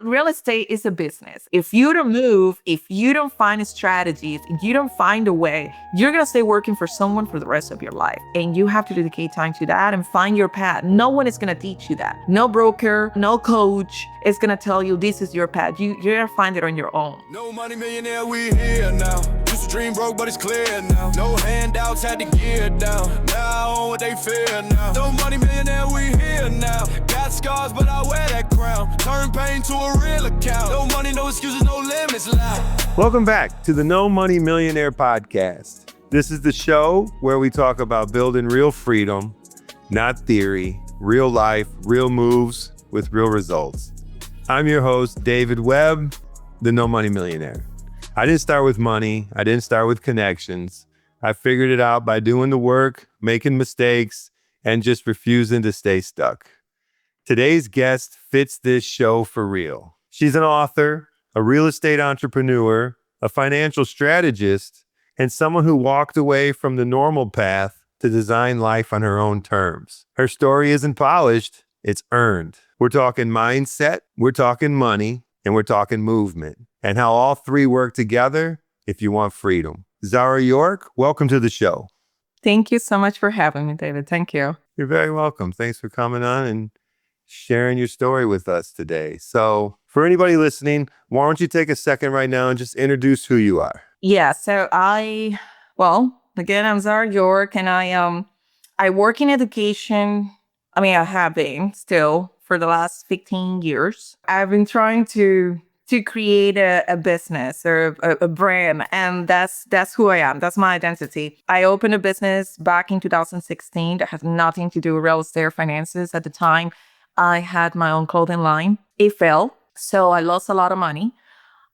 Real estate is a business. If you don't move, if you don't find strategies, if you don't find a way, you're going to stay working for someone for the rest of your life. And you have to dedicate time to that and find your path. No one is going to teach you that. No broker, no coach is going to tell you this is your path. You're going to find it on your own. No money millionaire, we here now. Used to dream broke, but it's clear now. No handouts, had to gear down. Now what they fear now. No money millionaire, we here now. Got scars, but I wear that crown. Turn pain to a real account. No money, no excuses, no limits loud. Welcome back to the No Money Millionaire Podcast. This is the show where we talk about building real freedom, not theory, real life, real moves with real results. I'm your host, David Webb, the No Money Millionaire. I didn't start with money. I didn't start with connections. I figured it out by doing the work, making mistakes, and just refusing to stay stuck. Today's guest fits this show for real. She's an author, a real estate entrepreneur, a financial strategist, and someone who walked away from the normal path to design life on her own terms. Her story isn't polished, it's earned. We're talking mindset, we're talking money, and we're talking movement, and how all three work together if you want freedom. Zhara York, welcome to the show. Thank you so much for having me, David. Thank you. You're very welcome. Thanks for coming on and sharing your story with us today. So for anybody listening, why don't you take a second right now and just introduce who you are? Yeah, so again, I'm Zara York, and I work in education. I have been still for the last 15 years. I've been trying to create a business or a brand, and that's who I am. That's my identity. I opened a business back in 2016 that has nothing to do with real estate or finances. At the time, I had my own clothing line. It failed, so I lost a lot of money.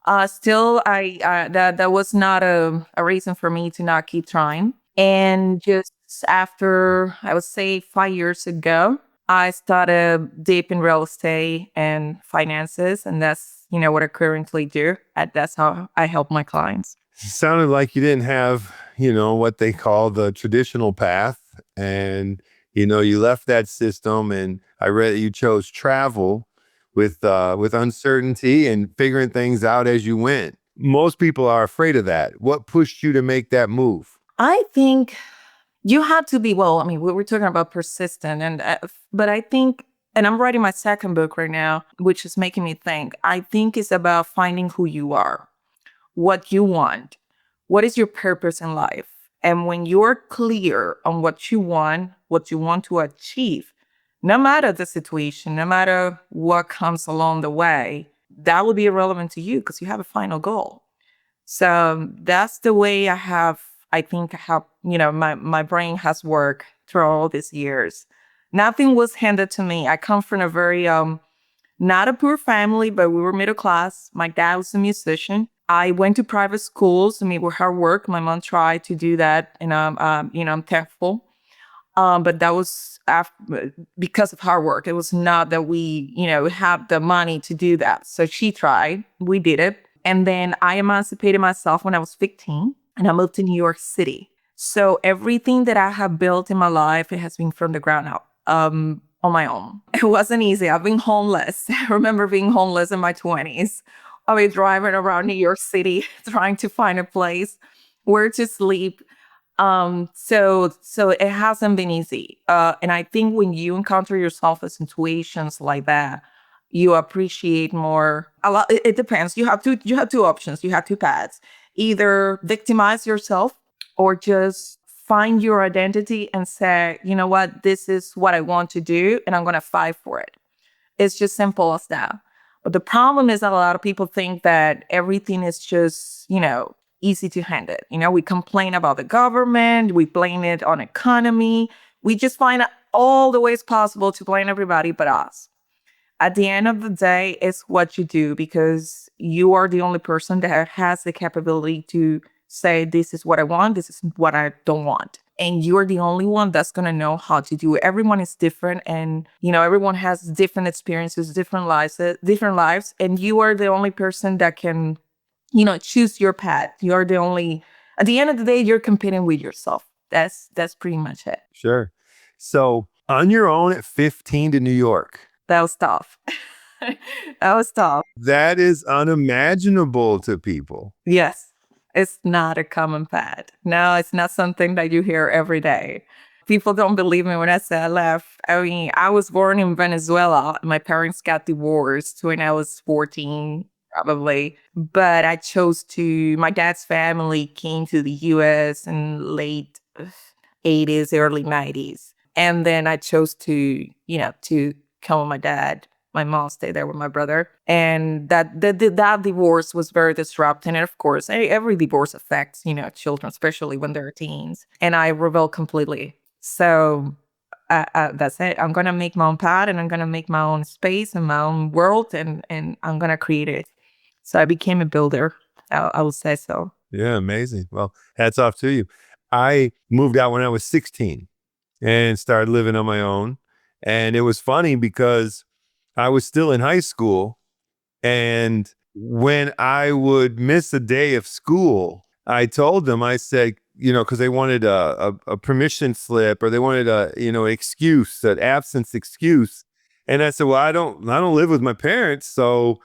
That was not a reason for me to not keep trying. And just after, I would say 5 years ago, I started deep in real estate and finances, and that's what I currently do. That's how I help my clients. It sounded like you didn't have, what they call the traditional path, and you left that system, and I read that you chose travel with uncertainty and figuring things out as you went. Most people are afraid of that. What pushed you to make that move? I think you have to be, we were talking about persistent, but I think, and I'm writing my second book right now, which is making me think. I think it's about finding who you are, what you want, what is your purpose in life. And when you're clear on what you want to achieve, no matter the situation, no matter what comes along the way, that will be irrelevant to you because you have a final goal. So that's the way I think how my brain has worked through all these years. Nothing was handed to me. I come from a very, not a poor family, but we were middle class. My dad was a musician. I went to private schools. With hard work, my mom tried to do that, and I'm thankful. But that was because of hard work. It was not that we, have the money to do that. So she tried. We did it. And then I emancipated myself when I was 15, and I moved to New York City. So everything that I have built in my life, it has been from the ground up, on my own. It wasn't easy. I've been homeless. I remember being homeless in my 20s. I was driving around New York City trying to find a place where to sleep. So it hasn't been easy. And I think when you encounter yourself in situations like that, you appreciate more. A lot. It depends. You have two options. You have two paths. Either victimize yourself or just find your identity and say, you know what, this is what I want to do, and I'm going to fight for it. It's just simple as that. But the problem is that a lot of people think that everything is just, easy to handle. We complain about the government. We blame it on economy. We just find all the ways possible to blame everybody but us. At the end of the day, it's what you do, because you are the only person that has the capability to say, this is what I want, this is what I don't want. And you're the only one that's going to know how to do it. Everyone is different, and, everyone has different experiences, different lives, and you are the only person that can, choose your path. You're the only, at the end of the day, you're competing with yourself. That's pretty much it. Sure. So on your own at 15 to New York. That was tough. That was tough. That is unimaginable to people. Yes, it's not a common fad. No, it's not something that you hear every day. People don't believe me when I say I left. I mean, I was born in Venezuela. My parents got divorced when I was 14, probably. But I chose to, my dad's family came to the US in late 80s, early 90s. And then I chose to, to come with my dad. My mom stayed there with my brother, and that divorce was very disrupting. And of course, every divorce affects children, especially when they're teens. And I rebelled completely. So that's it. I'm gonna make my own path, and I'm gonna make my own space and my own world, and I'm gonna create it. So I became a builder. I would say so. Yeah, amazing. Well, hats off to you. I moved out when I was 16 and started living on my own. And it was funny because I was still in high school. And when I would miss a day of school, I told them, I said, because they wanted a permission slip, or they wanted excuse, an absence excuse. And I said, well, I don't live with my parents. So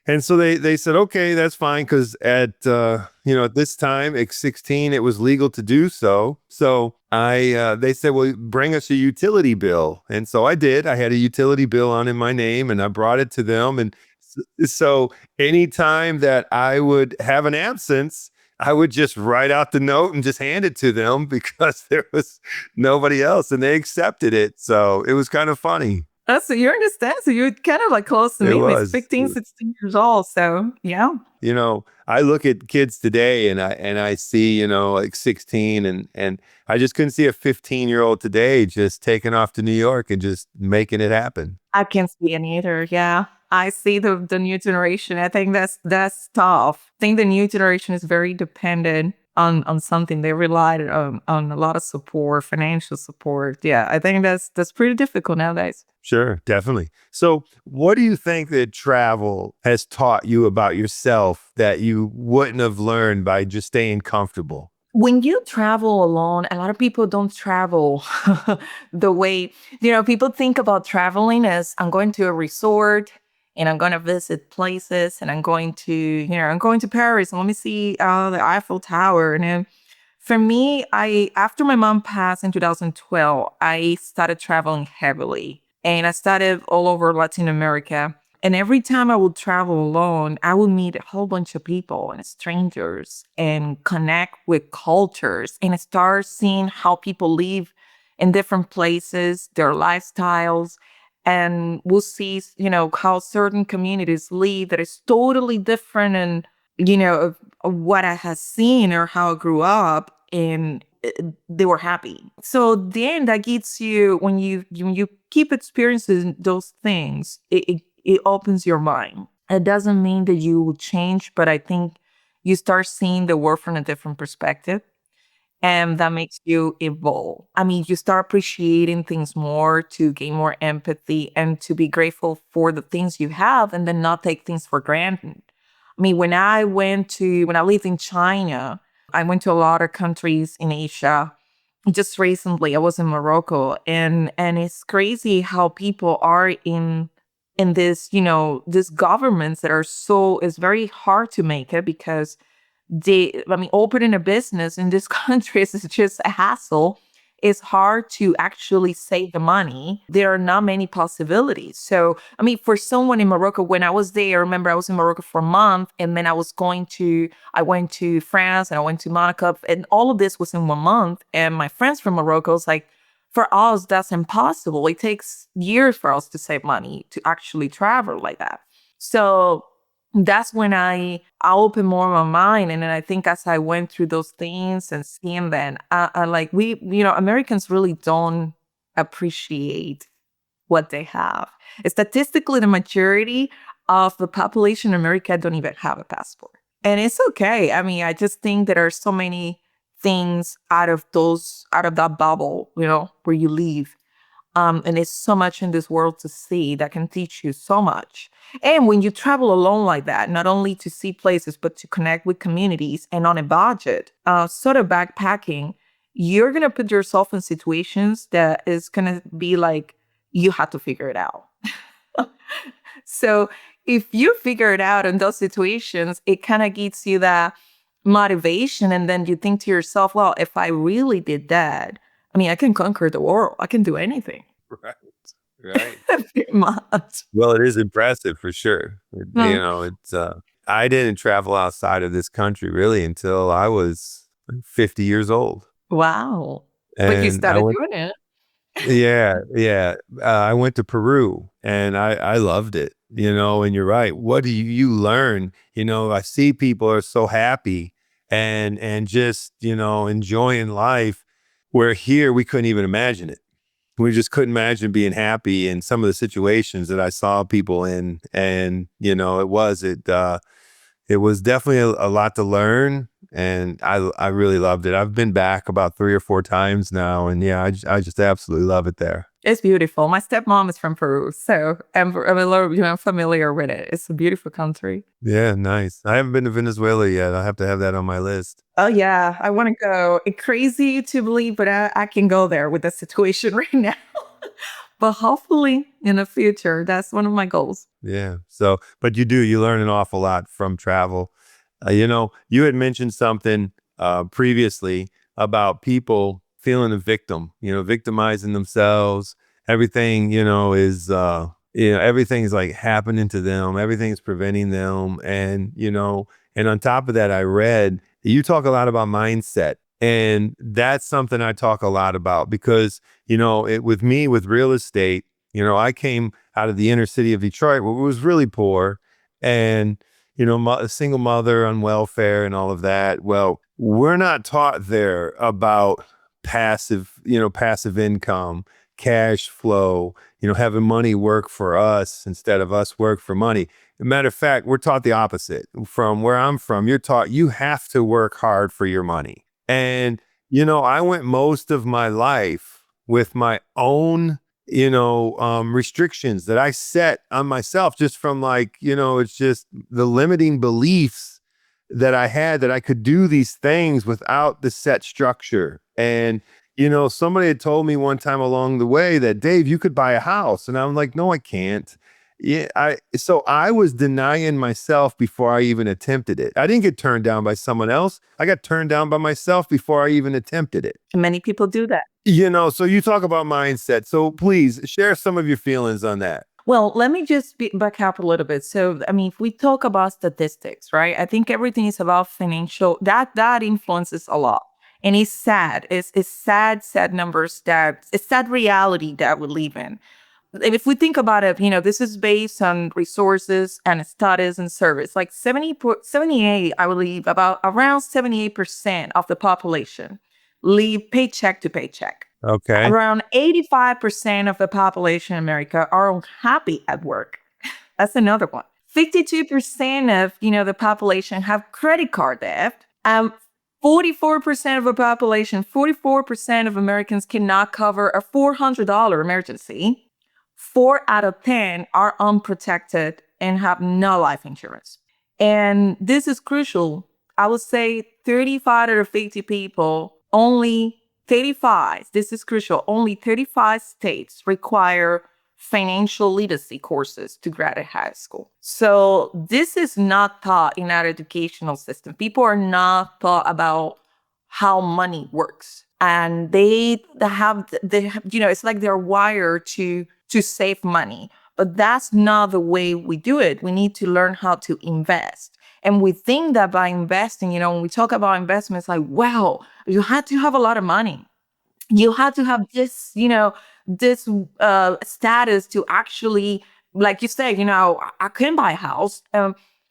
they said, okay, that's fine. Cause at this time at 16, it was legal to do so. So they said, well, bring us a utility bill. And so I did. I had a utility bill on in my name, and I brought it to them. And so anytime that I would have an absence, I would just write out the note and just hand it to them because there was nobody else, and they accepted it. So it was kind of funny. Oh, so you understand. So you're kind of like close to It me. It's was. 15, 16 years old. So yeah. I look at kids today, and I see, like 16, and I just couldn't see a 15-year-old today just taking off to New York and just making it happen. I can't see any either. Yeah. I see the new generation. I think that's tough. I think the new generation is very dependent on something. They relied on a lot of support, financial support. Yeah. I think that's pretty difficult nowadays. Sure, definitely. So what do you think that travel has taught you about yourself that you wouldn't have learned by just staying comfortable? When you travel alone, a lot of people don't travel the way, people think about traveling as I'm going to a resort and I'm going to visit places, and I'm going to Paris and let me see the Eiffel Tower. And then for me, after my mom passed in 2012, I started traveling heavily, and I started all over Latin America. And every time I would travel alone, I would meet a whole bunch of people and strangers and connect with cultures and start seeing how people live in different places, their lifestyles. And we'll see, how certain communities live that is totally different, and, of what I had seen or how I grew up. And they were happy. So then that gets you, when you keep experiencing those things, it opens your mind. It doesn't mean that you will change, but I think you start seeing the world from a different perspective, and that makes you evolve. I mean, you start appreciating things more, to gain more empathy, and to be grateful for the things you have, and then not take things for granted. I mean, when I lived in China, I went to a lot of countries in Asia. Just recently, I was in Morocco, and it's crazy how people are in this, these governments that are it's very hard to make it, because opening a business in this country is just a hassle. It's hard to actually save the money. There are not many possibilities. So, for someone in Morocco, when I was there, I remember I was in Morocco for a month, and then I went to France, and I went to Monaco, and all of this was in 1 month. And my friends from Morocco was like, for us, that's impossible. It takes years for us to save money to actually travel like that. So that's when I opened more of my mind. And then I think as I went through those things and seeing that, Americans really don't appreciate what they have. Statistically, the majority of the population in America don't even have a passport. And it's okay. I just think there are so many things out of that bubble, where you live. And there's so much in this world to see that can teach you so much. And when you travel alone like that, not only to see places, but to connect with communities and on a budget, sort of backpacking, you're going to put yourself in situations that is going to be like, you have to figure it out. So if you figure it out in those situations, it kind of gives you that motivation. And then you think to yourself, well, if I really did that, I mean, I can conquer the world. I can do anything. Right. Right. Pretty much. Well, it is impressive for sure. Hmm. It's I didn't travel outside of this country really until I was 50 years old. Wow. But you And I started went, doing it. yeah, yeah. I went to Peru and I loved it, and you're right. What do you learn? I see people are so happy and just, enjoying life, where here we couldn't even imagine it. We just couldn't imagine being happy in some of the situations that I saw people in. And, it was definitely a lot to learn. And I really loved it. I've been back about 3 or 4 times now. And yeah, I just absolutely love it there. It's beautiful. My stepmom is from Peru, so I'm a little, familiar with it. It's a beautiful country. Yeah, nice. I haven't been to Venezuela yet. I have to have that on my list. Oh yeah, I want to go. It's crazy to believe, but I can go there with the situation right now. But hopefully in the future, that's one of my goals. Yeah. So, but you learn an awful lot from travel. You had mentioned something previously about people feeling a victim, victimizing themselves. Everything, everything's like happening to them. Everything's preventing them. And on top of that, I read you talk a lot about mindset. And that's something I talk a lot about because, with me, with real estate, I came out of the inner city of Detroit where it was really poor and, a single mother on welfare and all of that. Well, we're not taught there about passive income, cash flow, having money work for us instead of us work for money. Matter of fact, we're taught the opposite. From where I'm from, you're taught you have to work hard for your money. And, I went most of my life with my own, restrictions that I set on myself just from it's just the limiting beliefs that I had that I could do these things without the set structure. And, somebody had told me one time along the way that, Dave, you could buy a house. And I'm like, no, I can't. So I was denying myself before I even attempted it. I didn't get turned down by someone else. I got turned down by myself before I even attempted it. And many people do that. So you talk about mindset. So please share some of your feelings on that. Well, let me just back up a little bit. So, I mean, if we talk about statistics, right? I think everything is about financial. That influences a lot. And it's sad. It's sad numbers it's sad reality that we live in. If we think about it, this is based on resources and studies and service. Like 78, I believe, about around 78% of the population live paycheck to paycheck. Okay. Around 85% of the population in America are unhappy at work. That's another one. 52% of, the population have credit card debt. 44% of the population, 44% of Americans cannot cover a $400 emergency. 4 out of 10 are unprotected and have no life insurance. And this is crucial. I would say 35 out of 50 people, only 35, this is crucial, only 35 states require financial literacy courses to graduate high school. So this is not taught in our educational system. People are not taught about how money works. And they have, it's like they're wired to save money. But that's not the way we do it. We need to learn how to invest. And we think that by investing, when we talk about investments, like, wow, you had to have a lot of money. You had to have this, this status to actually, like you said, I can buy a house.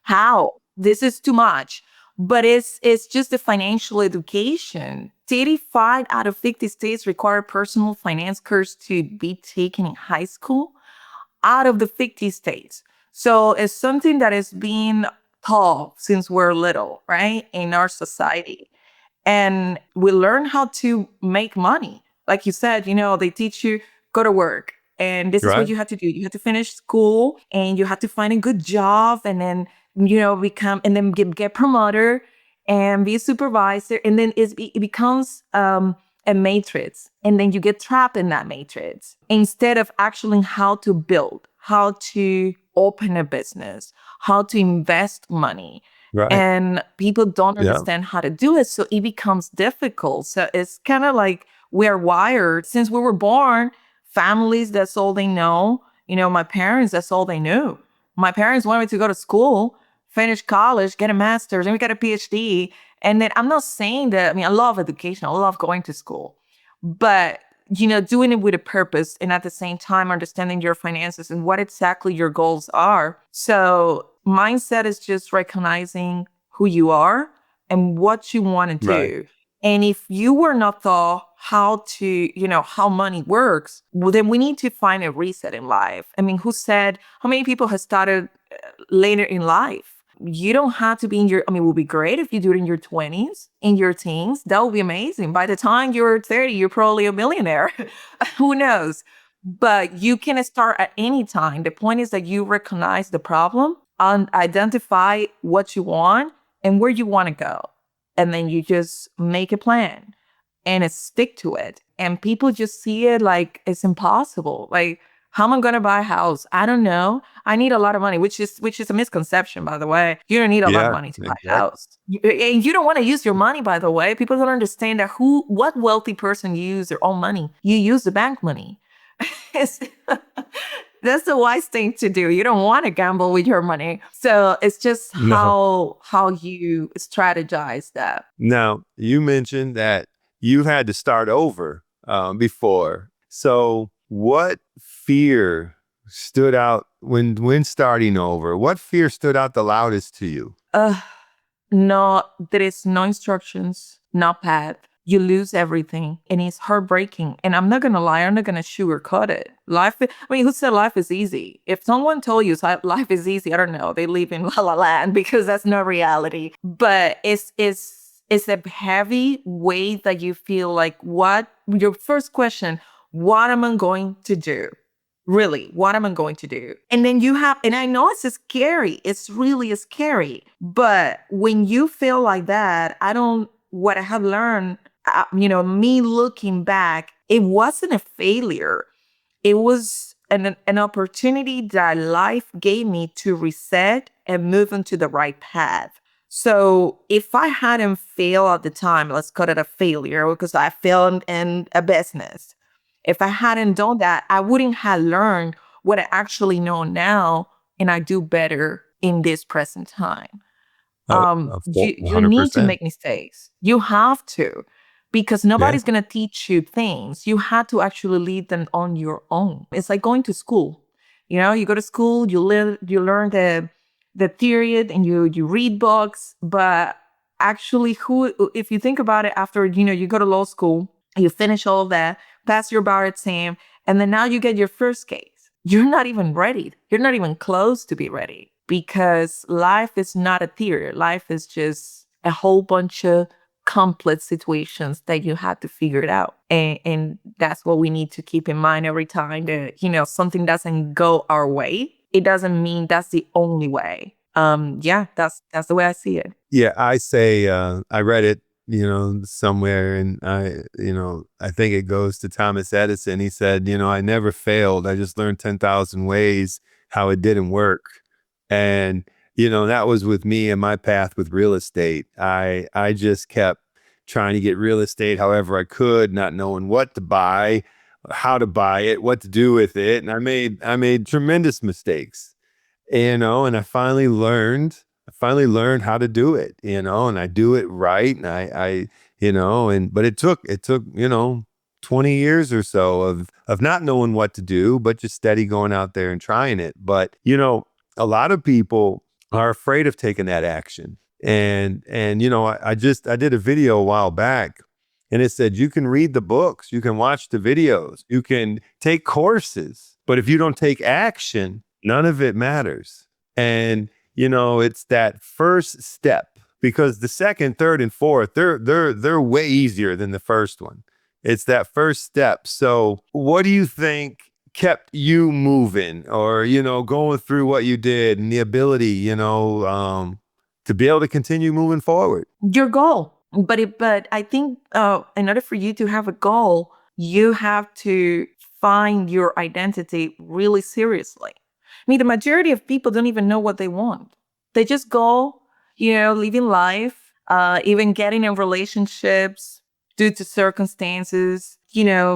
How? This is too much. But it's just the financial education. 35 out of 50 states require personal finance course to be taken in high school out of the 50 states. So it's something that is being taught since we're little, right, in our society. And we learn how to make money. Like you said, they teach you, go to work. And this is what you have to do. You have to finish school and you have to find a good job and then, become, and then get promoted and be a supervisor. And then it becomes a matrix. And then you get trapped in that matrix instead of actually how to build, how to open a business, how to invest money. Right. And people don't Yeah. understand how to do it. So it becomes difficult. So it's kind of like we're wired since we were born, families, that's all they know. My parents, that's all they knew. My parents wanted me to go to school, finish college, get a master's, and we got a PhD. And then I'm not saying that, I love education. I love going to school. But, doing it with a purpose and at the same time understanding your finances and what exactly your goals are. So mindset is just recognizing who you are and what you want to Right. do. And if you were not taught how to, how money works, well, then we need to find a reset in life. Who said, how many people have started later in life? You don't have to be it would be great if you do it in your 20s, in your teens. That would be amazing. By the time you're 30, you're probably a millionaire. Who knows? But you can start at any time. The point is that you recognize the problem and identify what you want and where you want to go. And then you just make a plan and stick to it. And people just see it like it's impossible. Like, how am I going to buy a house? I don't know. I need a lot of money, which is a misconception, by the way. You don't need a lot of money to buy a house. And you don't want to use your money, by the way. People don't understand that what wealthy person use their own money? You use the bank money. That's the wise thing to do. You don't want to gamble with your money. So it's just how you strategize that. Now, you mentioned that you had to start over before. So what fear stood out when starting over? What fear stood out the loudest to you? No, there is no instructions, no path. You lose everything and it's heartbreaking. And I'm not going to lie, I'm not going to sugarcoat it. Who said life is easy? If someone told you life is easy, I don't know, they live in La La Land because that's not reality. But it's a heavy weight that you feel like, your first question, what am I going to do? Really, what am I going to do? And then and I know it's scary. It's really scary. But when you feel like that, what I have learned, me looking back, it wasn't a failure. It was an opportunity that life gave me to reset and move into the right path. So if I hadn't failed at the time, let's call it a failure because I failed in a business. If I hadn't done that, I wouldn't have learned what I actually know now, and I do better in this present time. You need to make mistakes. You have to, because nobody's going to teach you things. You have to actually lead them on your own. It's like going to school. You go to school, you learn the theory and you read books, but actually if you think about it, after, you go to law school, you finish all of that, pass your bar exam, and then now you get your first case. You're not even ready. You're not even close to be ready because life is not a theory. Life is just a whole bunch of complex situations that you have to figure it out. And that's what we need to keep in mind every time that, something doesn't go our way. It doesn't mean that's the only way. That's the way I see it. Yeah, I say, I read it, somewhere, and I think it goes to Thomas Edison. He said, I never failed. I just learned 10,000 ways how it didn't work. And, that was with me and my path with real estate. I just kept trying to get real estate however I could, not knowing what to buy, how to buy it, what to do with it. And I made tremendous mistakes, and I finally learned how to do it, and I do it right. And but it took 20 years or so of not knowing what to do, but just steady going out there and trying it. But, a lot of people are afraid of taking that action. And I did a video a while back, and it said, you can read the books, you can watch the videos, you can take courses, but if you don't take action, none of it matters. And, it's that first step, because the second, third, and fourth, they're way easier than the first one. It's that first step. So what do you think kept you moving, or, going through what you did, and the ability, to be able to continue moving forward? Your goal. But I think in order for you to have a goal, you have to find your identity really seriously. mean, the majority of people don't even know what they want. They just go, living life, even getting in relationships due to circumstances,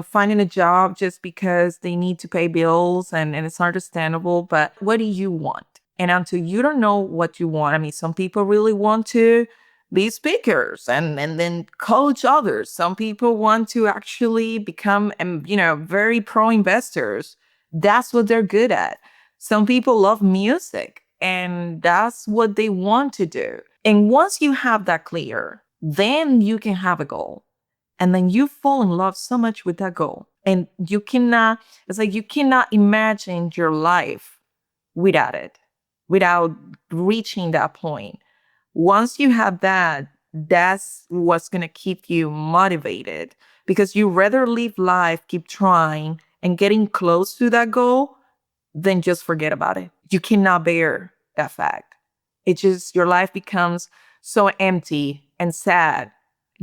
finding a job just because they need to pay bills, and it's understandable. But what do you want? And until you don't know what you want, I mean, some people really want to be speakers and then coach others. Some people want to actually become, very pro investors. That's what they're good at. Some people love music and that's what they want to do. And once you have that clear, then you can have a goal. And then you fall in love so much with that goal. And it's like you cannot imagine your life without it, without reaching that point. Once you have that, that's what's going to keep you motivated, because you rather live life, keep trying and getting close to that goal than just forget about it. You cannot bear that fact. It just, your life becomes so empty and sad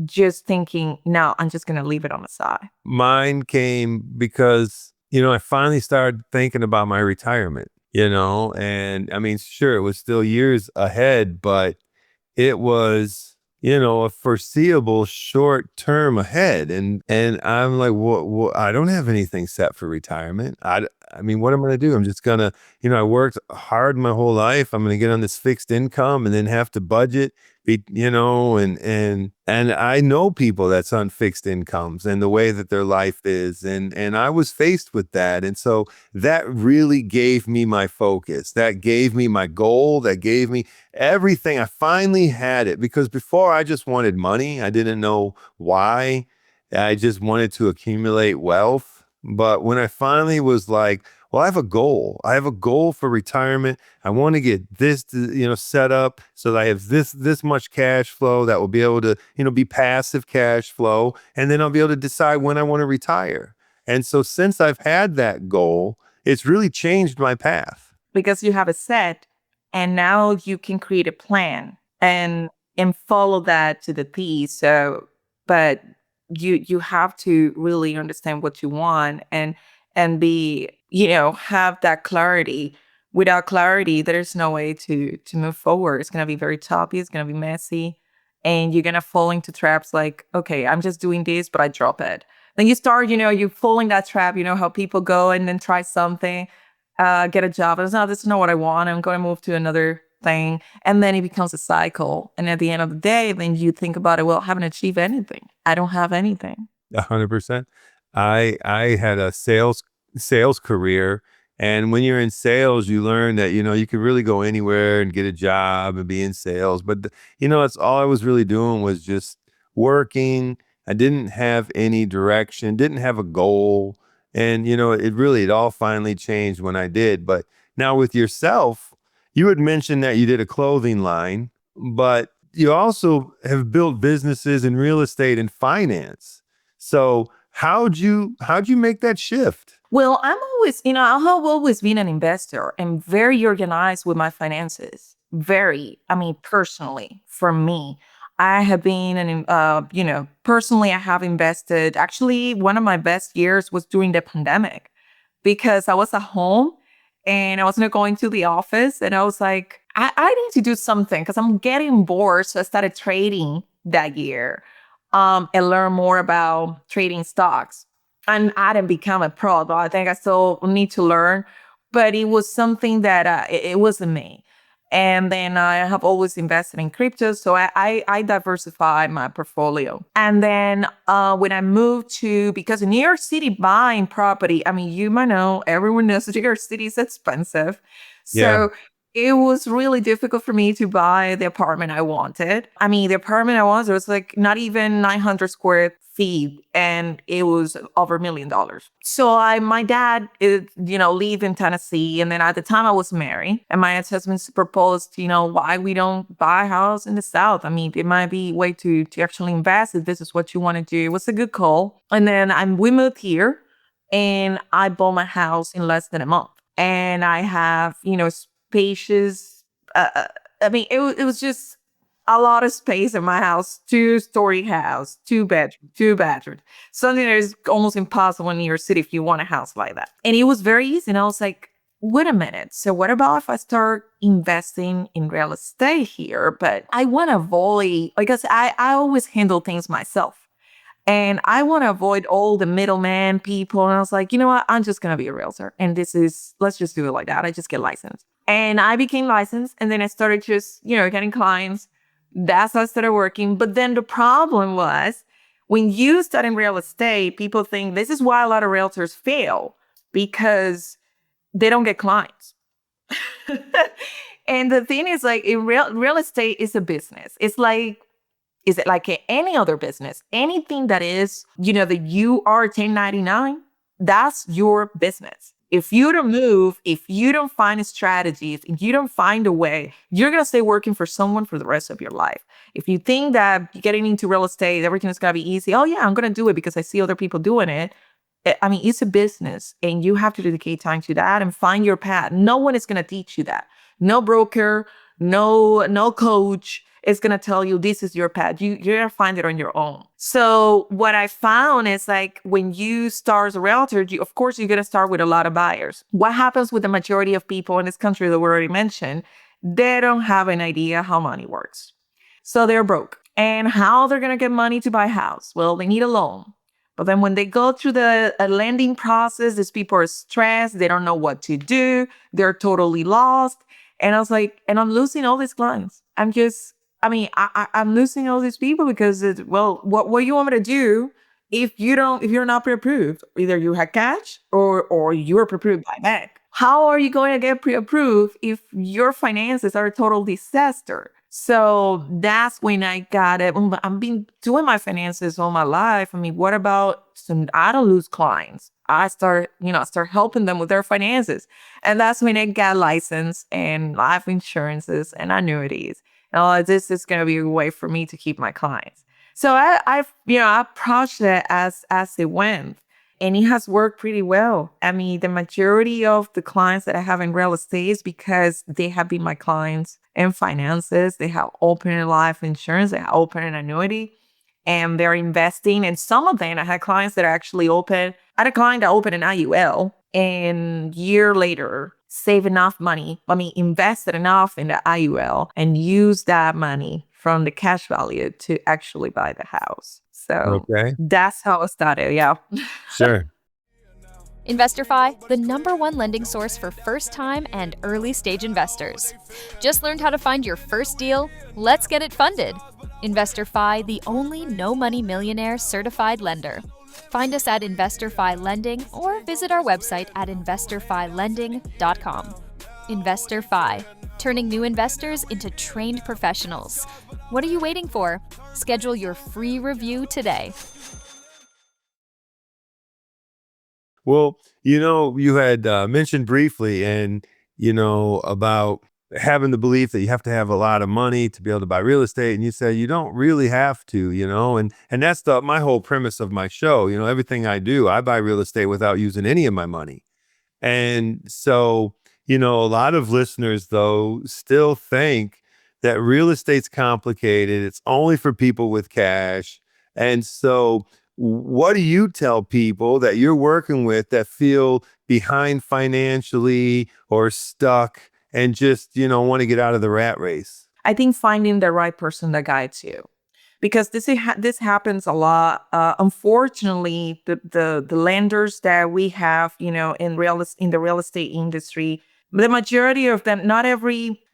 just thinking, no, I'm just going to leave it on the side. Mine came because, I finally started thinking about my retirement, and I mean, sure, it was still years ahead, but it was, a foreseeable short term ahead. And I'm like, well, I don't have anything set for retirement. I mean, what am I going to do? I'm just going to, I worked hard my whole life. I'm going to get on this fixed income and then have to budget, and I know people that's on fixed incomes and the way that their life is. And I was faced with that. And so that really gave me my focus. That gave me my goal. That gave me everything. I finally had it, because before I just wanted money. I didn't know why. I just wanted to accumulate wealth. But when I finally was like, well, I have a goal. I have a goal for retirement. I want to get this, set up so that I have this much cash flow that will be able to, be passive cash flow. And then I'll be able to decide when I want to retire. And so since I've had that goal, it's really changed my path. Because you have a set, and now you can create a plan and follow that to the T. So, but you have to really understand what you want and be, have that clarity. Without clarity, there's no way to move forward. It's going to be very choppy. It's going to be messy. And you're going to fall into traps like, okay, I'm just doing this, but I drop it. Then you start, you fall in that trap, how people go and then try something, get a job. And no, this is not what I want. I'm going to move to another thing. And then it becomes a cycle. And at the end of the day, then you think about it, well, I haven't achieved anything. I don't have anything. 100%. I had a sales career. And when you're in sales, you learn that, you can really go anywhere and get a job and be in sales. But, that's all I was really doing was just working. I didn't have any direction, didn't have a goal. And, it all finally changed when I did. But now with yourself, you had mentioned that you did a clothing line, but you also have built businesses in real estate and finance. So how'd you make that shift? Well, I have always been an investor and very organized with my finances. Personally, for me, I have been, personally, I have invested. Actually, one of my best years was during the pandemic, because I was at home and I wasn't going to the office. And I was like, I need to do something because I'm getting bored. So I started trading that year and learn more about trading stocks. And I didn't become a pro, but I think I still need to learn. But it was something that it wasn't me. And then I have always invested in crypto. So I diversified my portfolio. And then when I moved because in New York City, buying property, you might know, everyone knows New York City is expensive. So it was really difficult for me to buy the apartment I wanted. The apartment I wanted was like not even 900 square feet, and it was over $1 million. So my dad, lived in Tennessee, and then at the time I was married, and my ex-husband proposed, why we don't buy a house in the South. It might be a way to actually invest if this is what you want to do. It was a good call. And then we moved here, and I bought my house in less than a month, and I have, spacious. It was just a lot of space in my house, 2-story house, 2 bedroom. Something that is almost impossible in New York City if you want a house like that. And it was very easy. And I was like, wait a minute. So what about if I start investing in real estate here? But I want to avoid, because I always handle things myself. And I want to avoid all the middleman people. And I was like, you know what? I'm just going to be a realtor. And let's just do it like that. I just get licensed. And I became licensed. And then I started just, getting clients. That's how I started working. But then the problem was when you start in real estate, people think this is why a lot of realtors fail, because they don't get clients. And the thing is, like, in real estate is a business. Is it like any other business? Anything that is, that you are 1099, that's your business. If you don't move, if you don't find strategies, if you don't find a way, you're going to stay working for someone for the rest of your life. If you think that getting into real estate, everything is going to be easy. Oh yeah, I'm going to do it because I see other people doing it. I mean, it's a business and you have to dedicate time to that and find your path. No one is going to teach you that. No broker, no coach is going to tell you this is your path. You're going to find it on your own. So what I found is, like, when you start as a realtor, of course, you're going to start with a lot of buyers. What happens with the majority of people in this country that we already mentioned? They don't have an idea how money works. So they're broke. And how they're going to get money to buy a house? Well, they need a loan. But then when they go through the lending process, these people are stressed. They don't know what to do. They're totally lost. And I was like, and I'm losing all these clients. I'm losing all these people because what you want me to do if you're not pre-approved? Either you had cash or you were pre-approved by bank. How are you going to get pre-approved if your finances are a total disaster? So that's when I got it. I've been doing my finances all my life. I mean, what about I don't lose clients? I start helping them with their finances. And that's when I got licensed and life insurances and annuities. And this is going to be a way for me to keep my clients. So I approached it as it went. And it has worked pretty well. I mean, the majority of the clients that I have in real estate is because they have been my clients in finances. They have opened life insurance, they have opened an annuity, and they're investing. And some of them, I had clients that actually opened. I had a client that opened an IUL, and year later, save enough money. Invested enough in the IUL and use that money from the cash value to actually buy the house. So that's how it started. Yeah. Sure. InvestorFy, the #1 lending source for first-time and early-stage investors. Just learned how to find your first deal? Let's get it funded. InvestorFy, the only No Money Millionaire certified lender. Find us at InvestorFy Lending or visit our website at InvestorFyLending.com. InvestorFy, turning new investors into trained professionals. What are you waiting for? Schedule your free review today. Well, you had mentioned briefly about having the belief that you have to have a lot of money to be able to buy real estate. And you said you don't really have to, and that's my whole premise of my show. Everything I do, I buy real estate without using any of my money. And so, a lot of listeners, though, still think that real estate's complicated. It's only for people with cash. And so what do you tell people that you're working with that feel behind financially or stuck and just, want to get out of the rat race? I think finding the right person that guides you, because this happens a lot. Unfortunately, the lenders that we have, in the real estate industry, the majority of them,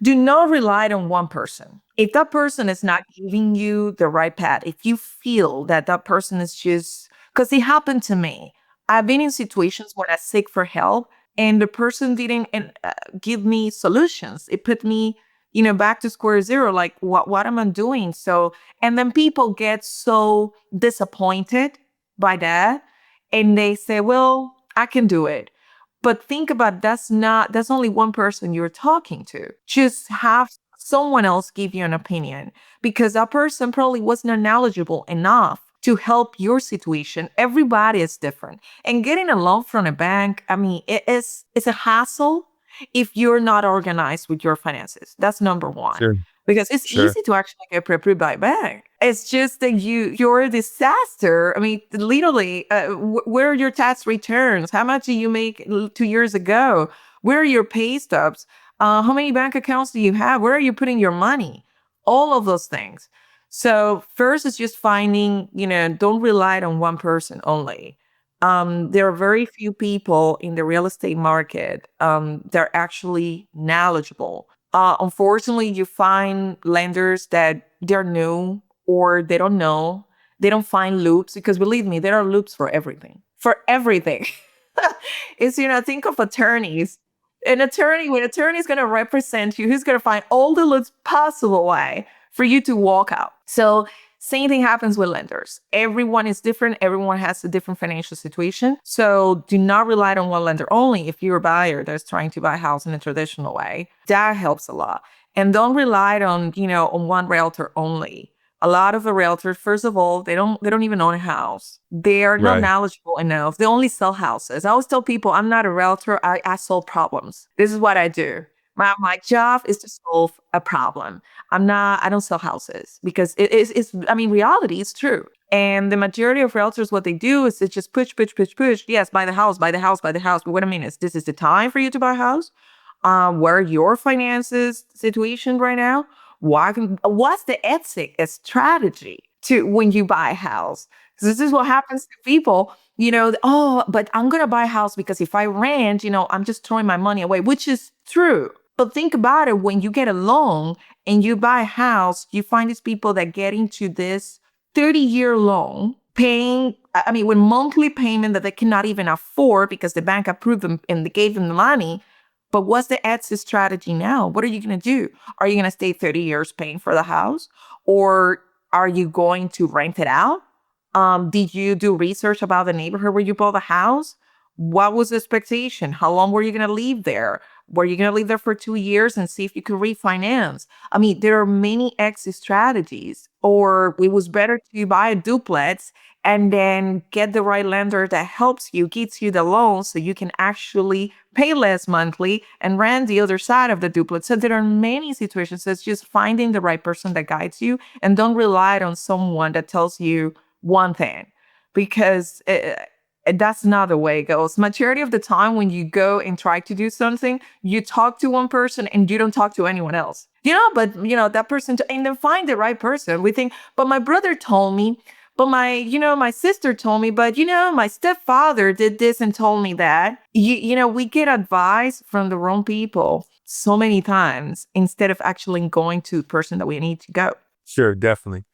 do not rely on one person. If that person is not giving you the right path, if you feel that person is just, because it happened to me. I've been in situations where I seek for help and the person didn't give me solutions. It put me, back to square zero. Like, what am I doing? So, and then people get so disappointed by that and they say, well, I can do it. But think about that's only one person you're talking to. Just have someone else give you an opinion, because that person probably was not knowledgeable enough to help your situation. Everybody is different. And getting a loan from a bank, it's a hassle if you're not organized with your finances. That's number one. Sure. Because it's easy to actually get pre-approved by a bank. It's just that you're a disaster. Literally, where are your tax returns? How much did you make 2 years ago? Where are your pay stubs? How many bank accounts do you have? Where are you putting your money? All of those things. So first is just finding, don't rely on one person only. There are very few people in the real estate market that are actually knowledgeable. Unfortunately, you find lenders that they're new or they don't know. They don't find loops because believe me, there are loops for everything. For everything. It's, think of attorneys. When attorney is going to represent you, he's going to find all the loops possible way for you to walk out. So same thing happens with lenders. Everyone is different. Everyone has a different financial situation. So do not rely on one lender only. If you're a buyer that's trying to buy a house in a traditional way, that helps a lot. And don't rely on, on one realtor only. A lot of the realtors, first of all, they don't even own a house. They are not knowledgeable enough. They only sell houses. I always tell people, I'm not a realtor. I solve problems. This is what I do. My job is to solve a problem. I don't sell houses because reality is true. And the majority of realtors, what they do is they just push. Yes, buy the house, buy the house, buy the house. But wait a minute, this is the time for you to buy a house? Where are your finances situation right now? What's the exit strategy to when you buy a house? So this is what happens to people, but I'm going to buy a house because if I rent, I'm just throwing my money away, which is true. But think about it. When you get a loan and you buy a house, you find these people that get into this 30-year loan paying, with monthly payment that they cannot even afford because the bank approved them and they gave them the money. But what's the exit strategy now? What are you going to do? Are you going to stay 30 years paying for the house? Or are you going to rent it out? Did you do research about the neighborhood where you bought the house? What was the expectation? How long were you going to live there? Were you going to live there for 2 years and see if you could refinance? There are many exit strategies. Or it was better to buy a duplex and then get the right lender that helps you, gets you the loan so you can actually pay less monthly and rent the other side of the duplex. So there are many situations. So it's just finding the right person that guides you and don't rely on someone that tells you one thing because that's not the way it goes. Majority of the time when you go and try to do something, you talk to one person and you don't talk to anyone else. But that person, and then find the right person. We think, but my brother told me, but my sister told me, but my stepfather did this and told me that. We get advice from the wrong people so many times instead of actually going to the person that we need to go. Sure, definitely.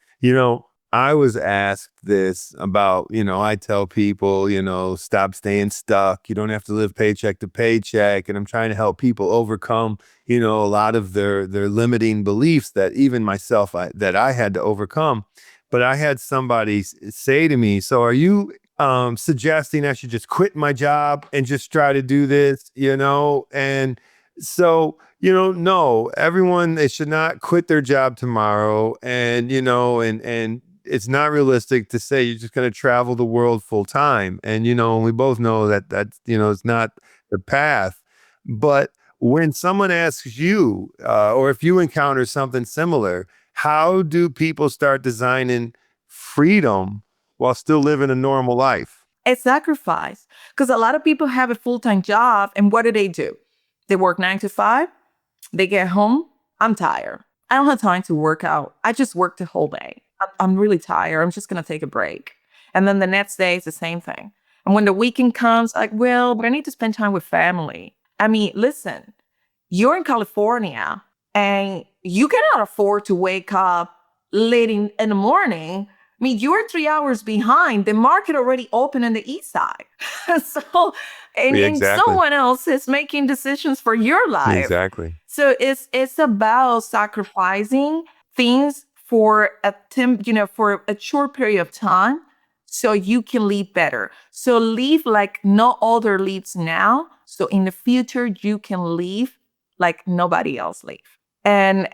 I was asked this about, I tell people, stop staying stuck. You don't have to live paycheck to paycheck. And I'm trying to help people overcome, a lot of their limiting beliefs that even myself, that I had to overcome. But I had somebody say to me, so are you suggesting I should just quit my job and just try to do this, And so, no, everyone, they should not quit their job tomorrow. And, and it's not realistic to say you're just going to travel the world full time. And, we both know that it's not the path. But when someone asks you, or if you encounter something similar, how do people start designing freedom while still living a normal life? It's sacrifice. Because a lot of people have a full-time job. And what do? They work 9 to 5. They get home. I'm tired. I don't have time to work out. I just worked the whole day. I'm really tired. I'm just going to take a break. And then the next day is the same thing. And when the weekend comes, but I need to spend time with family. Listen, you're in California and you cannot afford to wake up late in the morning. You're 3 hours behind. The market already opened on the east side. And someone else is making decisions for your life. Exactly. So it's about sacrificing things for for a short period of time so you can live better. So live like no other lives now. So in the future, you can live like nobody else live. And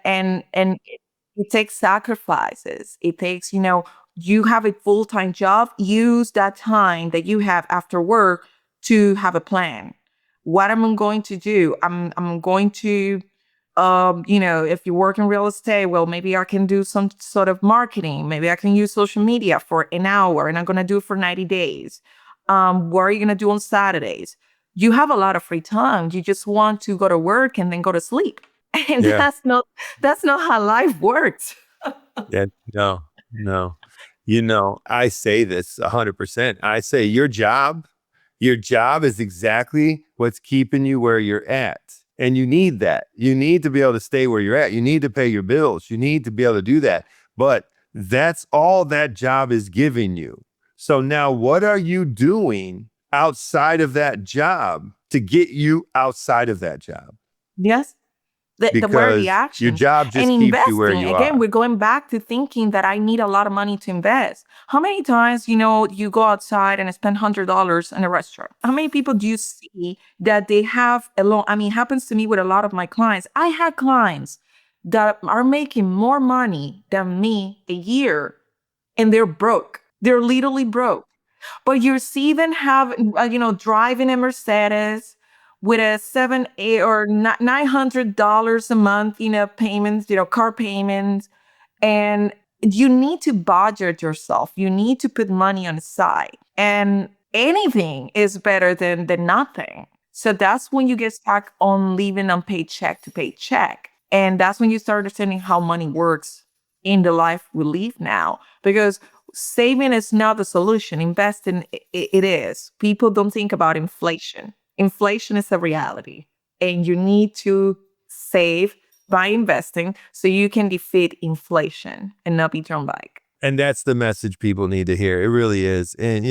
it takes sacrifices. It takes, you have a full-time job, use that time that you have after work to have a plan. What am I going to do? I'm going to, if you work in real estate, well, maybe I can do some sort of marketing. Maybe I can use social media for an hour and I'm going to do it for 90 days. What are you going to do on Saturdays? You have a lot of free time. You just want to go to work and then go to sleep. And Yeah. that's not how life works. Yeah. No. I say this 100%. I say your job is exactly what's keeping you where you're at. And you need that. You need to be able to stay where you're at. You need to pay your bills. You need to be able to do that. But that's all that job is giving you. So now what are you doing outside of that job to get you outside of that job? Yes. The where Because the action. your job just And keeps you where investing, you again, are. we're going back to thinking that I need a lot of money to invest. How many times, you go outside and spend $100 in a restaurant? How many people do you see that they have a loan? I mean, it happens to me with a lot of my clients. I had clients that are making more money than me a year, and they're broke. They're literally broke. But you see them driving a Mercedes with a $900 a month, payments, car payments. And you need to budget yourself. You need to put money on the side. And anything is better than nothing. So that's when you get stuck on living on paycheck to paycheck. And that's when you start understanding how money works in the life we live now. Because saving is not the solution. Investing, it is. People don't think about inflation. Inflation is a reality. And you need to save by investing so you can defeat inflation and not be thrown back. And that's the message people need to hear. It really is. And,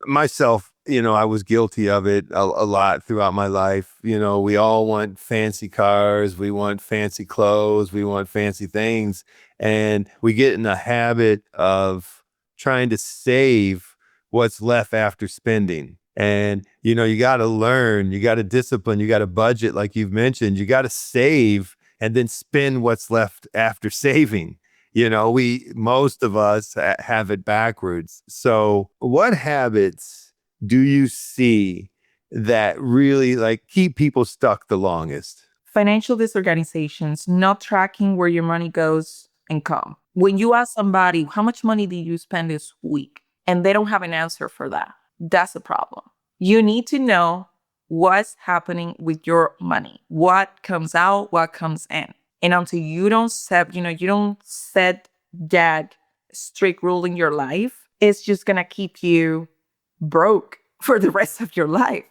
myself, I was guilty of it a lot throughout my life. We all want fancy cars. We want fancy clothes. We want fancy things. And we get in the habit of trying to save what's left after spending. And, you got to learn, you got to discipline, you got to budget, like you've mentioned, you got to save and then spend what's left after saving. Most of us have it backwards. So what habits do you see that really keep people stuck the longest? Financial disorganizations, not tracking where your money goes and come. When you ask somebody, how much money did you spend this week? And they don't have an answer for that. That's a problem. You need to know what's happening with your money, what comes out, what comes in. And until you don't set that strict rule in your life, it's just going to keep you broke for the rest of your life.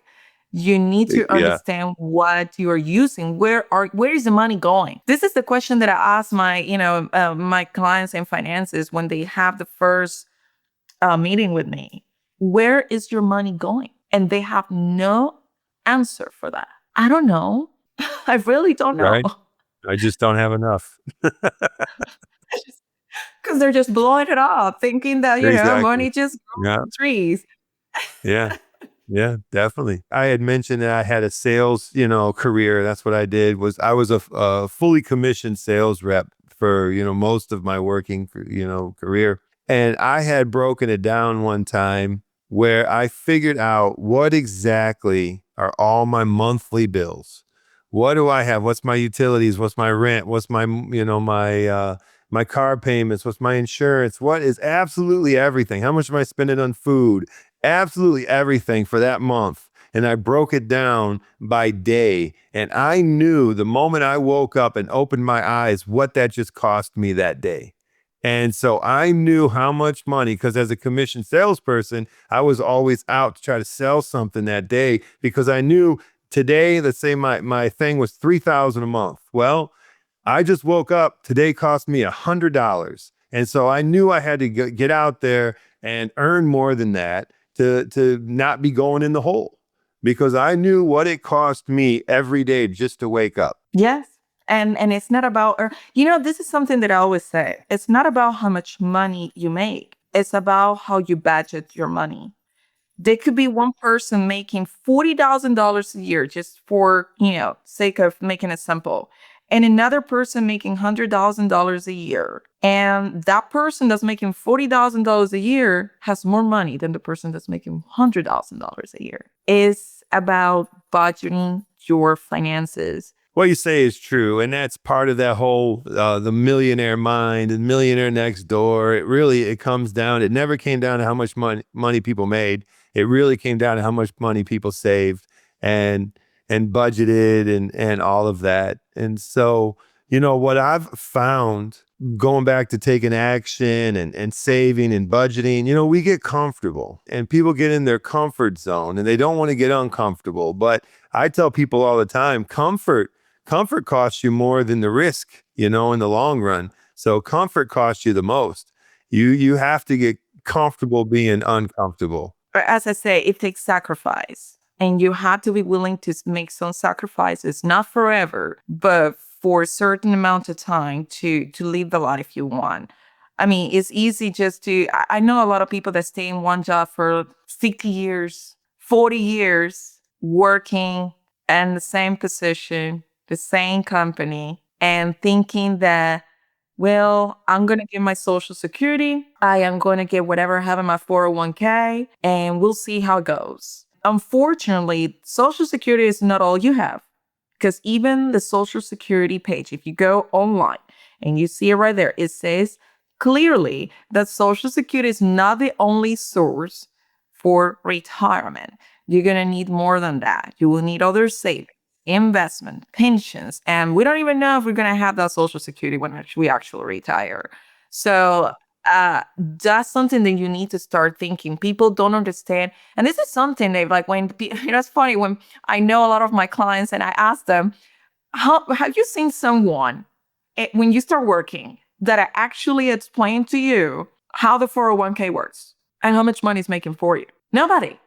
You need to understand what you are using. Where is the money going? This is the question that I ask my clients in finances when they have the first meeting with me. Where is your money going? And they have no answer for that. I don't know. I really don't know. Right? I just don't have enough. Because they're just blowing it off, thinking that, Exactly. money just grows on trees. Yeah. Yeah, definitely. I had mentioned that I had a sales, career. That's what I did. I was a fully commissioned sales rep for, most of my working, career. And I had broken it down one time where I figured out what exactly are all my monthly bills. What do I have? What's my utilities? What's my rent? What's my, my car payments? What's my insurance? What is absolutely everything? How much am I spending on food? Absolutely everything for that month. And I broke it down by day. And I knew the moment I woke up and opened my eyes, what that just cost me that day. And so I knew how much money, because as a commissioned salesperson, I was always out to try to sell something that day, because I knew today, let's say my thing was $3,000 a month. Well, I just woke up, today cost me $100. And so I knew I had to get out there and earn more than that to not be going in the hole, because I knew what it cost me every day just to wake up. Yes. And it's not about, this is something that I always say. It's not about how much money you make. It's about how you budget your money. There could be one person making $40,000 a year, just for, sake of making it simple, and another person making $100,000 a year. And that person that's making $40,000 a year has more money than the person that's making $100,000 a year. It's about budgeting your finances. What you say is true. And that's part of that whole, the millionaire mind and millionaire next door. It comes down, it never came down to how much money people made. It really came down to how much money people saved. and budgeted and all of that. And so, what I've found going back to taking action and saving and budgeting, we get comfortable and people get in their comfort zone and they don't want to get uncomfortable. But I tell people all the time, comfort costs you more than the risk, in the long run. So comfort costs you the most. You have to get comfortable being uncomfortable. But as I say, it takes sacrifice. And you have to be willing to make some sacrifices, not forever, but for a certain amount of time to live the life you want. I mean, it's easy just to, I know a lot of people that stay in one job for 50 years, 40 years, working in the same position, the same company, and thinking that, well, I'm going to get my Social Security. I am going to get whatever I have in my 401k, and we'll see how it goes. Unfortunately, Social Security is not all you have, because even the Social Security page, if you go online and you see it right there, it says clearly that Social Security is not the only source for retirement. You're going to need more than that. You will need other savings, investment, pensions, and we don't even know if we're going to have that Social Security when we actually retire. So that's something that you need to start thinking. People don't understand. And this is something they like when, it's funny when I know a lot of my clients and I ask them, have you seen someone when you start working that I actually explain to you how the 401k works and how much money is making for you? Nobody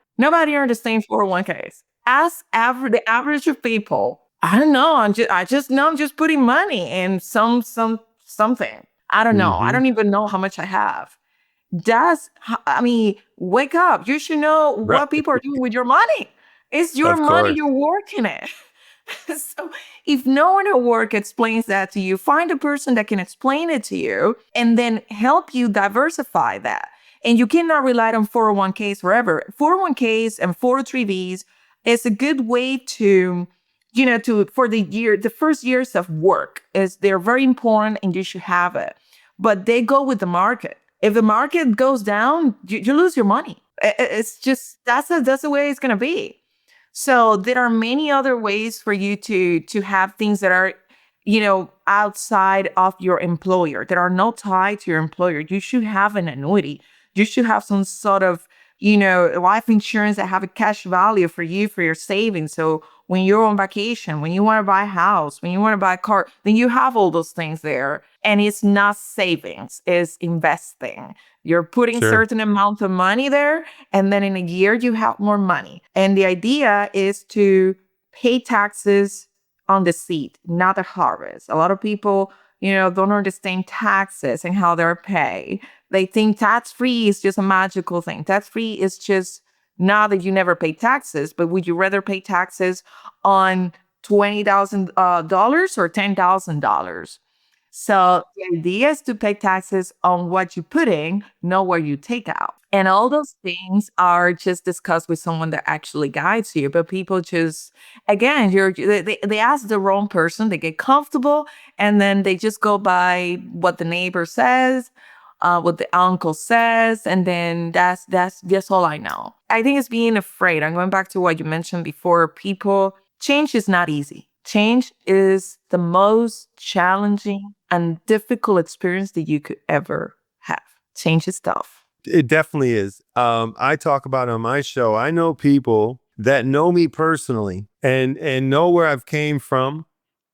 understands 401ks. Ask the average of people. I don't know. I just know I'm just putting money in something. I don't know. I don't even know how much I have. Wake up. You should know what people are doing with your money. It's your money. You're working it. So if no one at work explains that to you, find a person that can explain it to you and then help you diversify that. And you cannot rely on 401ks forever. 401ks and 403bs is a good way to for the first years of work they're very important and you should have it. But they go with the market. If the market goes down, you lose your money. It's just, that's the way it's going to be. So there are many other ways for you to have things that are, outside of your employer, that are not tied to your employer. You should have an annuity. You should have some sort of, life insurance that have a cash value for you, for your savings. So when you're on vacation, when you want to buy a house, when you want to buy a car, then you have all those things there. And it's not savings, it's investing. You're putting certain amount of money there, and then in a year you have more money. And the idea is to pay taxes on the seed, not the harvest. A lot of people, don't understand taxes and how they're paid. They think tax-free is just a magical thing. Tax-free is just not that you never pay taxes, but would you rather pay taxes on $20,000 or $10,000? So the idea is to pay taxes on what you put in, not what you take out. And all those things are just discussed with someone that actually guides you. But people just, again, they ask the wrong person, they get comfortable, and then they just go by what the neighbor says, what the uncle says, and then that's all I know. I think it's being afraid. I'm going back to what you mentioned before. Change is not easy. Change is the most challenging and difficult experience that you could ever have. Change is tough. It definitely is. I talk about on my show, I know people that know me personally and know where I've came from,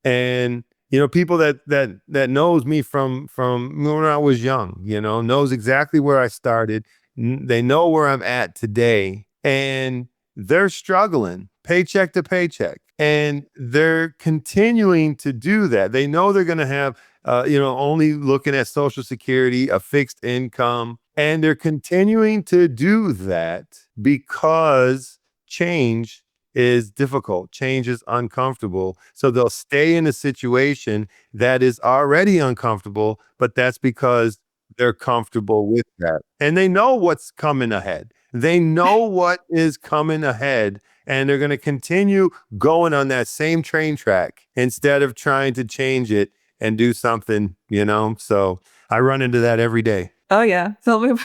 and people that knows me from when I was young, knows exactly where I started. They know where I'm at today, and they're struggling paycheck to paycheck, and they're continuing to do that. They know they're going to have, only looking at Social Security, a fixed income, and they're continuing to do that because change is difficult. Change is uncomfortable. So they'll stay in a situation that is already uncomfortable, but that's because they're comfortable with that. And they know what's coming ahead. They know what is coming ahead, and they're going to continue going on that same train track instead of trying to change it and do something, So I run into that every day. Oh, yeah. So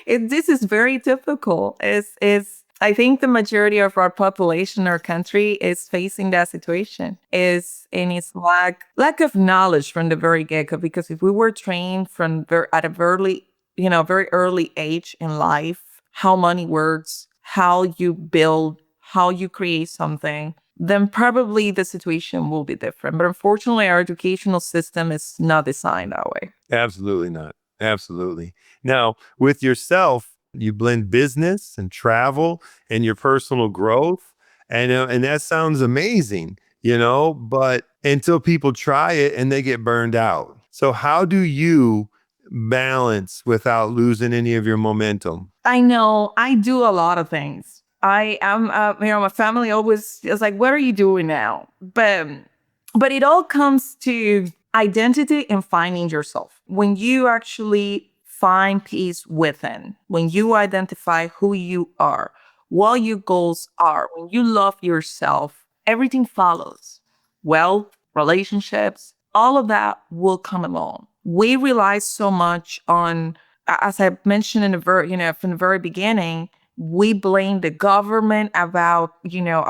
this is very difficult. It's I think the majority of our population, our country, is facing that situation. And it's lack of knowledge from the very get-go. Because if we were trained from at a very early age in life, how money works, how you build, how you create something, then probably the situation will be different. But unfortunately, our educational system is not designed that way. Absolutely not. Absolutely. Now, with yourself, you blend business and travel and your personal growth. And that sounds amazing, but until people try it and they get burned out. So how do you balance without losing any of your momentum? I know I do a lot of things. I am, my family always is like, "What are you doing now?" But it all comes to identity and finding yourself. When you actually find peace within, when you identify who you are, what your goals are, when you love yourself, everything follows. Wealth, relationships, all of that will come along. We rely so much on, as I mentioned from the very beginning, we blame the government about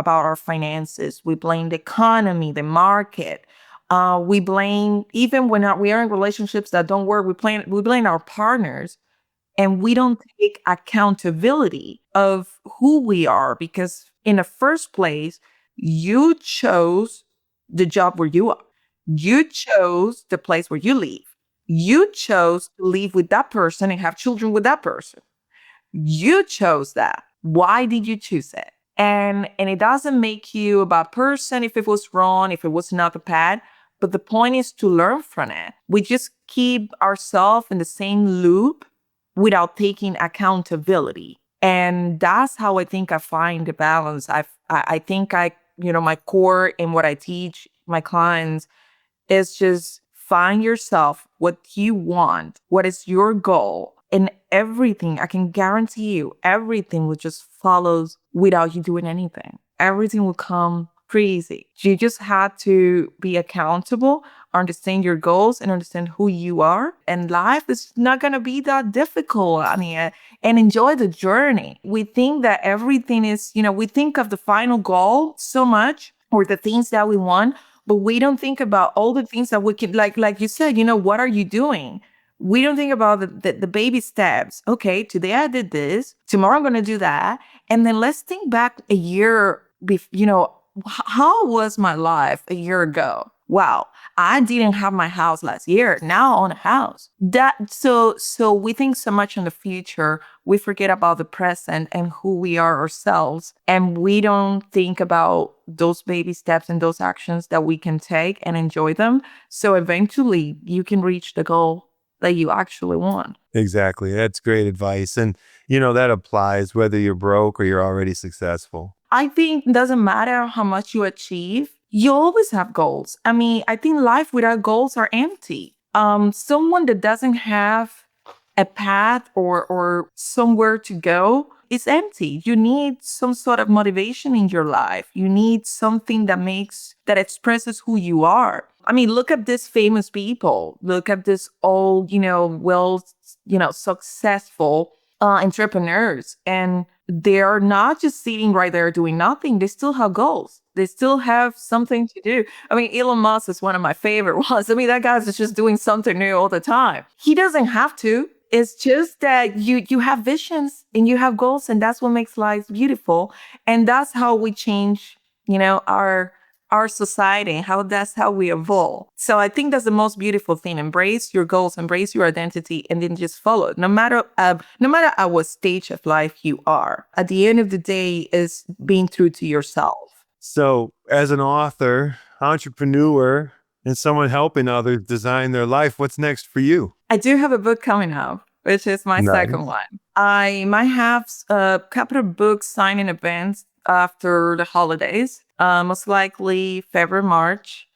our finances. We blame the economy, the market. We blame, even when we are in relationships that don't work, we blame our partners, and we don't take accountability of who we are, because in the first place, you chose the job where you are. You chose the place where you live. You chose to live with that person and have children with that person. You chose that. Why did you choose it? And it doesn't make you a bad person if it was wrong, if it was not the path. But the point is to learn from it. We just keep ourselves in the same loop without taking accountability. And that's how I think I find the balance. I think my core in what I teach my clients is just find yourself, what you want, what is your goal, and everything, I can guarantee you, everything will just follows without you doing anything. Everything will come pretty easy. You just had to be accountable, understand your goals, and understand who you are. And life is not going to be that difficult. And enjoy the journey. We think that everything is, we think of the final goal so much, or the things that we want, but we don't think about all the things that we can, like you said, what are you doing? We don't think about the baby steps. Okay, today I did this. Tomorrow I'm going to do that. And then let's think back a year, how was my life a year ago? Wow, I didn't have my house last year. Now I own a house. So we think so much in the future, we forget about the present and who we are ourselves. And we don't think about those baby steps and those actions that we can take and enjoy them. So eventually you can reach the goal that you actually want. Exactly. That's great advice. And, that applies whether you're broke or you're already successful. I think it doesn't matter how much you achieve. You always have goals. I think life without goals are empty. Someone that doesn't have a path or somewhere to go is empty. You need some sort of motivation in your life. You need something that expresses who you are. Look at these famous people. Look at this old, successful entrepreneurs. And they are not just sitting right there doing nothing. They still have goals. They still have something to do. Elon Musk is one of my favorite ones. That guy's just doing something new all the time. He doesn't have to. It's just that you have visions and you have goals, and that's what makes life beautiful. And that's how we change, our society, that's how we evolve. So I think that's the most beautiful thing. Embrace your goals, embrace your identity, and then just follow it. No matter at what stage of life you are. At the end of the day, is being true to yourself. So as an author, entrepreneur, and someone helping others design their life, what's next for you? I do have a book coming out, which is my second one. I might have a couple of books signing events after the holidays, most likely February, March.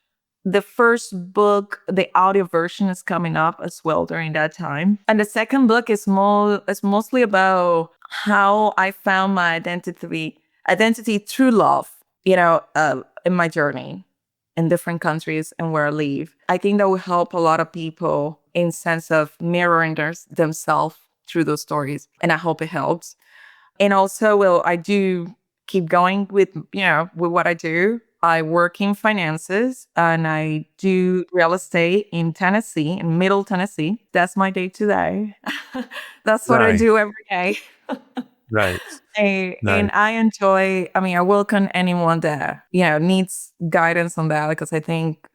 The first book, the audio version, is coming up as well during that time. And the second book is mostly about how I found my identity through love, in my journey in different countries and where I live. I think that will help a lot of people in sense of mirroring themselves through those stories. And I hope it helps. And also, well, I do keep going with, with what I do. I work in finances and I do real estate in Tennessee, in Middle Tennessee. That's my day to day. That's what I Nice, do every day. nice, And nice. I enjoy, I mean, I welcome anyone that, needs guidance on that because I think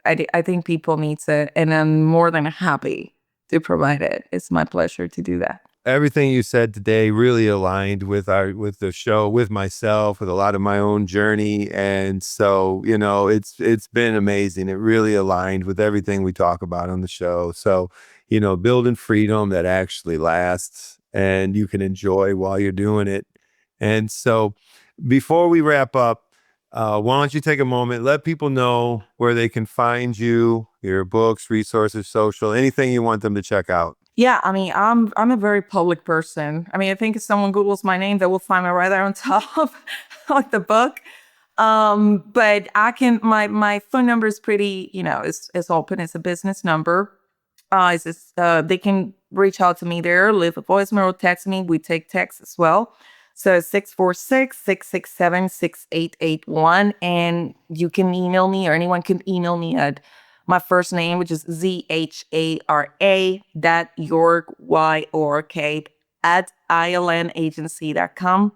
people need it. And I'm more than happy to provide it. It's my pleasure to do that. Everything you said today really aligned with with the show, with myself, with a lot of my own journey. And so, it's been amazing. It really aligned with everything we talk about on the show. So, building freedom that actually lasts and you can enjoy while you're doing it. And so before we wrap up, why don't you take a moment, let people know where they can find you, your books, resources, social, anything you want them to check out. Yeah, I mean, I'm a very public person. I mean, I think if someone Googles my name, they will find me right there on top of the book. But my phone number is pretty, it's open. It's a business number. They can reach out to me there, leave a voicemail or text me. We take text as well. So 646-667-6881. And you can email me or anyone can email me at my first name, which is Zhara York, York at ilnagency.com.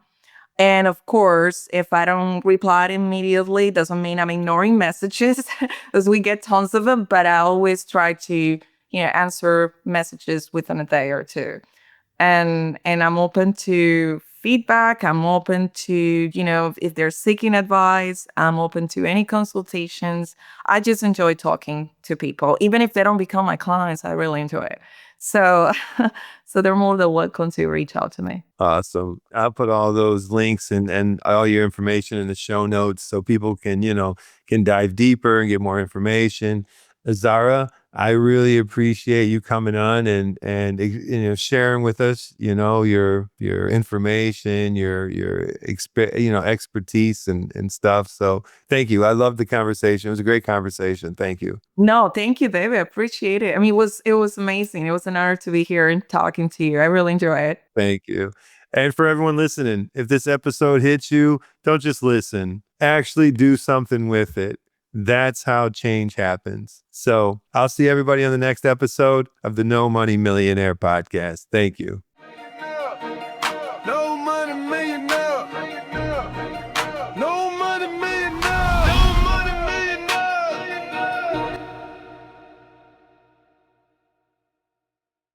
And of course, if I don't reply immediately, doesn't mean I'm ignoring messages because we get tons of them, but I always try to, answer messages within a day or two. And I'm open to feedback. I'm open to, if they're seeking advice, I'm open to any consultations. I just enjoy talking to people. Even if they don't become my clients, I really enjoy it. So, so they're more than welcome to reach out to me. Awesome. I'll put all those links and all your information in the show notes so people can, can dive deeper and get more information. Zara, I really appreciate you coming on and sharing with us, your information, your expertise and stuff. So thank you. I love the conversation. It was a great conversation. Thank you. No, thank you, David. I appreciate it. I mean, it was amazing. It was an honor to be here and talking to you. I really enjoy it. Thank you. And for everyone listening, if this episode hits you, don't just listen. Actually do something with it. That's how change happens. So I'll see everybody on the next episode of the No Money Millionaire Podcast. Thank you. No money millionaire.